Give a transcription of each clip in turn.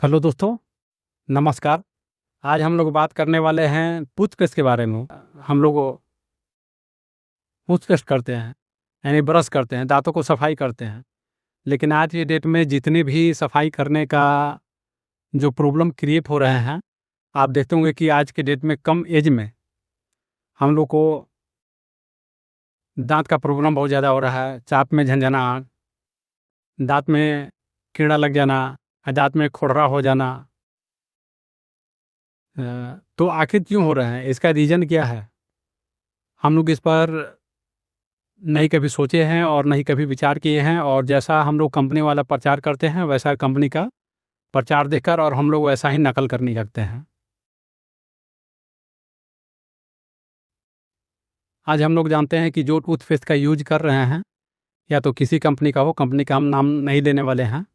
Hello दोस्तों, नमस्कार। आज हम लोग बात करने वाले हैं टूथपेस्ट के बारे में। हम लोग टूथपेस्ट करते हैं, यानी ब्रश करते हैं, दांतों को सफाई करते हैं। लेकिन आज की डेट में जितनी भी सफाई करने का जो प्रॉब्लम क्रिएट हो रहे हैं, आप देखते होंगे कि आज के डेट में कम एज में हम लोग को दांत का प्रॉब्लम बहुत ज़्यादा हो रहा है। चाप में झनझनाहट, दांत में कीड़ा लग जाना, दांत में खुरदरा हो जाना। तो आखिर क्यों हो रहे हैं, इसका रीज़न क्या है? हम लोग इस पर नहीं कभी सोचे हैं और नहीं कभी विचार किए हैं, और जैसा हम लोग कंपनी वाला प्रचार करते हैं वैसा कंपनी का प्रचार देखकर और हम लोग वैसा ही नकल करने लगते हैं। आज हम लोग जानते हैं कि जो टूथपेस्ट का यूज कर रहे हैं, या तो किसी कंपनी का हो, कंपनी का हम नाम नहीं लेने वाले हैं,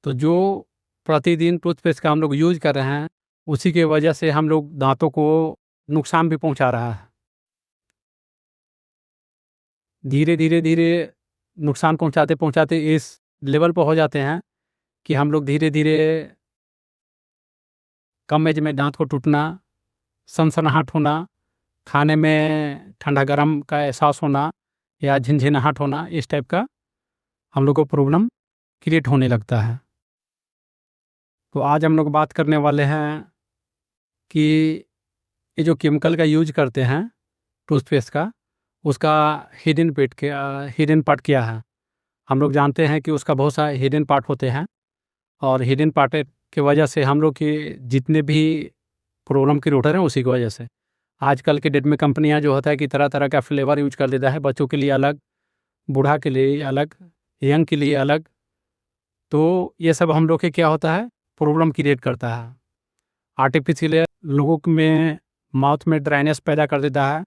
तो जो प्रतिदिन टूथपेस्ट का हम लोग यूज कर रहे हैं, उसी के वजह से हम लोग दांतों को नुकसान भी पहुंचा रहा है। धीरे धीरे धीरे नुकसान पहुंचाते पहुंचाते इस लेवल पर हो जाते हैं कि हम लोग धीरे धीरे कम एज में दांत को टूटना, सनसनाहट होना, खाने में ठंडा गर्म का एहसास होना या झिनझिनाहट होना, इस टाइप का हम लोग को प्रॉब्लम क्रिएट होने लगता है। तो आज हम लोग बात करने वाले हैं कि ये जो केमिकल का यूज करते हैं टूथपेस्ट का, उसका हिडन पार्ट क्या है। हम लोग जानते हैं कि उसका बहुत सारे हिडन पार्ट होते हैं, और हिडन पार्ट की वजह से हम लोग की जितने भी प्रॉब्लम क्रिएट हैं, उसी की वजह से आजकल के डेट में कंपनियां जो होता है कि तरह तरह का फ्लेवर यूज कर देता है, बच्चों के लिए अलग, बूढ़ा के लिए अलग, यंग के लिए अलग। तो ये सब हम लोग के क्या होता है, प्रॉब्लम क्रिएट करता है। आर्टिफिशियल लोगों में माउथ में ड्राइनेस पैदा कर देता है,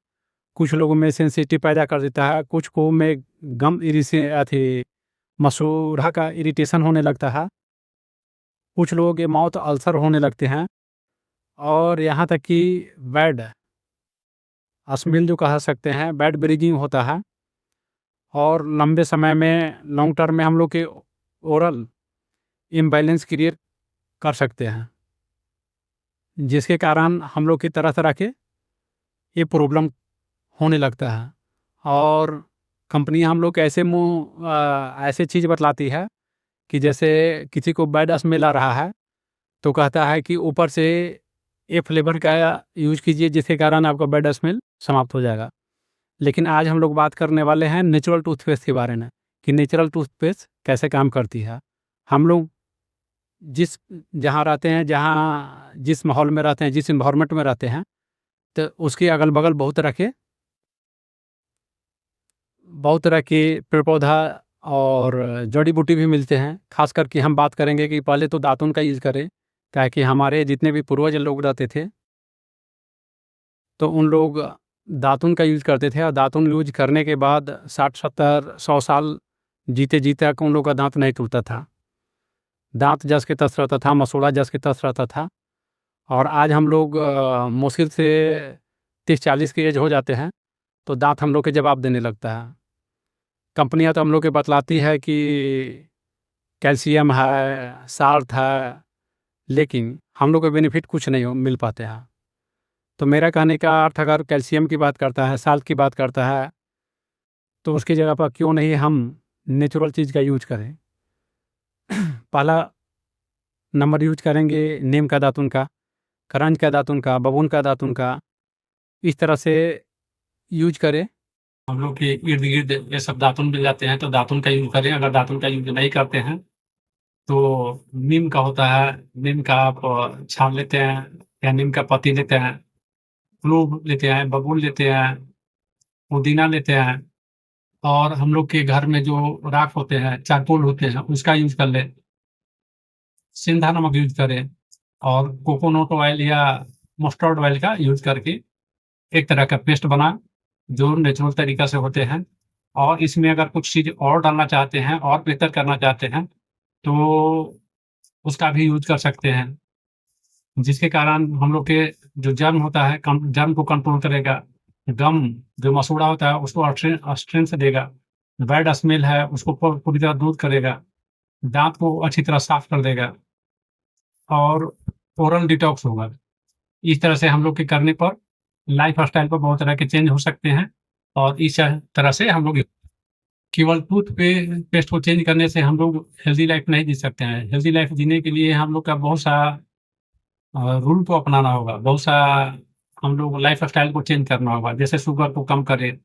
कुछ लोगों में सेंसिटिव पैदा कर देता है, कुछ को में गम मसूड़ा का इरिटेशन होने लगता है, कुछ लोगों के माउथ अल्सर होने लगते हैं, और यहाँ तक कि बैड स्मेल जो कह सकते हैं, बैड ब्रीजिंग होता है। और लंबे समय में लॉन्ग टर्म में हम लोग के ओरल इम्बैलेंस क्रिएट कर सकते हैं, जिसके कारण हम लोग की तरह तरह के ये प्रॉब्लम होने लगता है। और कंपनी हम लोग ऐसे चीज़ बतलाती है कि जैसे किसी को बैड स्मेल आ रहा है तो कहता है कि ऊपर से ए फ्लेवर का यूज कीजिए, जिसके कारण आपका बैड स्मेल समाप्त हो जाएगा। लेकिन आज हम लोग बात करने वाले हैं नेचुरल टूथपेस्ट के बारे में, कि नेचुरल टूथपेस्ट कैसे काम करती है। हम लोग जहाँ रहते हैं, जिस माहौल में रहते हैं, जिस इन्वायरमेंट में रहते हैं, तो उसके अगल बगल बहुत तरह के पेड़ पौधा और जड़ी बूटी भी मिलते हैं। खास करके हम बात करेंगे कि पहले तो दातुन का यूज़ करें, ताकि हमारे जितने भी पूर्वज लोग रहते थे तो उन लोग दातुन का यूज़ करते थे, और दातुन यूज करने के बाद 60-70-100 साल जीते तक उन लोग का दांत नहीं टूटता था, दांत जस के तस रहता था, मसूड़ा जस के तस रहता था। और आज हम लोग मुश्किल से 30-40 की एज हो जाते हैं तो दांत हम लोग के जवाब देने लगता है। कंपनियां तो हम लोग के बतलाती है कि कैल्शियम है, साल्ट है, लेकिन हम लोग को बेनिफिट कुछ नहीं मिल पाते हैं। तो मेरा कहने का अर्थ, अगर कैल्शियम की बात करता है, साल्ट की बात करता है, तो उसकी जगह पर क्यों नहीं हम नेचुरल चीज़ का यूज करें। पहला नंबर यूज करेंगे नीम का दातुन का, करंज का दातुन का, बबूल का दातुन का, इस तरह से यूज करें। हम लोग के इर्द गिर्द ये सब दातुन मिल जाते हैं, तो दातुन का यूज करें। अगर दातुन का यूज नहीं करते हैं तो नीम का होता है, नीम का आप छान लेते हैं, या नीम का पत्ती लेते हैं, क्लोव लेते हैं, बबूल लेते हैं, पुदीना लेते हैं, और हम लोग के घर में जो राख होते हैं, चारकोल होते हैं, उसका यूज कर ले, सिंधा नमक यूज करें, और कोकोनट ऑयल या मस्टर्ड ऑयल का यूज करके एक तरह का पेस्ट बना, जो नेचुरल तरीका से होते हैं। और इसमें अगर कुछ चीज़ और डालना चाहते हैं और बेहतर करना चाहते हैं तो उसका भी यूज कर सकते हैं, जिसके कारण हम लोग के जो जर्म होता है, जर्म को कंट्रोल करेगा, गम जो मसूड़ा होता है उसको स्ट्रेंथ देगा, बैड स्मेल है उसको पूरी तरह दूर करेगा, दांत को अच्छी तरह साफ कर देगा। और ओरल डिटॉक्स होगा। इस तरह से हम लोग के करने पर लाइफ़स्टाइल पर बहुत तरह के चेंज हो सकते हैं और इस तरह से हम लोग केवल पेस्ट को चेंज करने से हम लोग हेल्दी लाइफ़ नहीं जी सकते हैं। हेल्दी लाइफ़ जीने के लिए हम लोग का बहुत सा रूल को अपनाना होगा, बहुत सा हम लोग लाइफ़स्टाइल को चेंज करना होगा। जैसे शुगर को कम करें,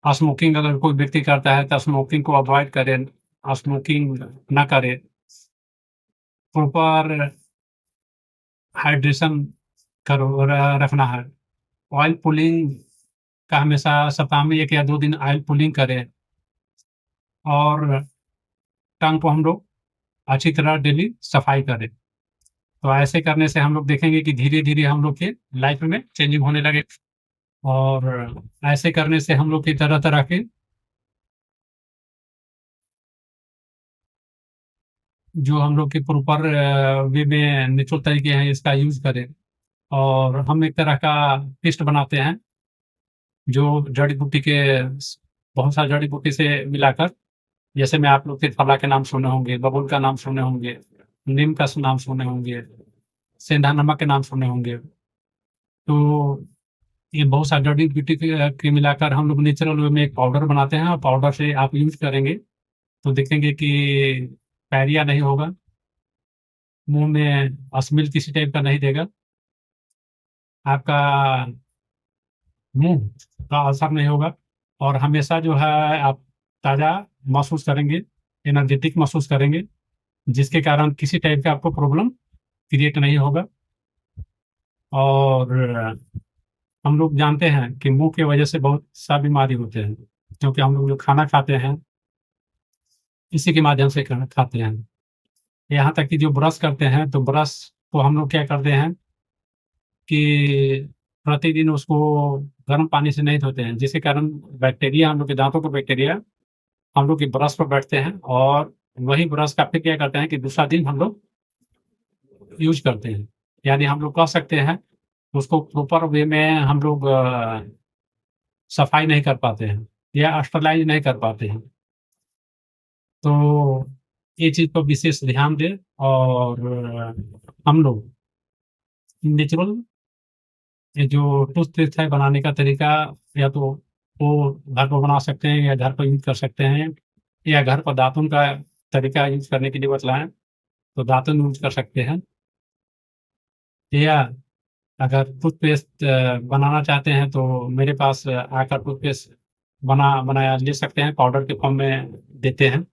स्मोकिंग अगर कोई व्यक्ति करता है तो स्मोकिंग को अवॉइड करें, स्मोकिंग ना करें। प्रॉपर हाइड्रेशन करो रखना है। ऑयल पुलिंग का हमेशा सप्ताह में 1 या 2 दिन ऑयल पुलिंग करें और टंग को हम लोग अच्छी तरह डेली सफाई करें। तो ऐसे करने से हम लोग देखेंगे कि धीरे-धीरे हम लोग के लाइफ में चेंजिंग होने लगे और ऐसे करने से हम लोग की तरह-तरह के जो हम लोग के प्रॉपर वे में नेचुरल तरीके हैं इसका यूज़ करें और हम एक तरह का पेस्ट बनाते हैं, जो जड़ी-बूटी के बहुत सारी जड़ी-बूटी से मिलाकर जैसे मैं आप लोग त्रिफला के नाम सुने होंगे, बबूल का नाम सुने होंगे, नीम का नाम सुने होंगे, सेंधा नमक के नाम सुने होंगे। तो ये बहुत सारी जड़ी-बूटी के मिलाकर हम लोग नेचुरल वे में एक पाउडर बनाते हैं और पाउडर से आप यूज़ करेंगे, तो देखेंगे कि डायरिया नहीं होगा, मुँह में स्मेल किसी टाइप का नहीं देगा, आपका मुँह का अल्सर नहीं होगा और हमेशा जो है आप ताज़ा महसूस करेंगे, एनर्जेटिक महसूस करेंगे, जिसके कारण किसी टाइप का आपको प्रॉब्लम क्रिएट नहीं होगा और हम लोग जानते हैं कि मुँह की वजह से बहुत सा बीमारी होते हैं, क्योंकि हम लोग जो खाना खाते हैं, इसी के माध्यम से खाना खाते हैं। यहाँ तक कि जो ब्रश करते हैं, तो ब्रश को हम लोग क्या करते हैं कि प्रतिदिन उसको गर्म पानी से नहीं धोते हैं, जिसके कारण बैक्टीरिया हम लोग के दाँतों के बैक्टीरिया हम लोग के ब्रश पर बैठते हैं और वही ब्रश का फिर क्या करते हैं कि दूसरा दिन हम लोग यूज़ करते हैं। यानी हम लोग कह सकते हैं, उसको प्रॉपर वे में हम लोग सफाई नहीं कर पाते हैं या स्टरलाइज़ नहीं कर पाते हैं। तो ये चीज़ पर विशेष ध्यान दें और हम लोग नेचुरल ये जो टूथपेस्ट है बनाने का तरीका या तो वो घर पर बना सकते हैं या घर पर यूज़ कर सकते हैं या घर पर दातुन का तरीका यूज़ करने के लिए बतलाएँ, तो दातुन यूज़ कर सकते हैं या अगर टूथपेस्ट बनाना चाहते हैं तो मेरे पास आकर टूथपेस्ट बनाया ले सकते हैं, पाउडर के फॉर्म में देते हैं।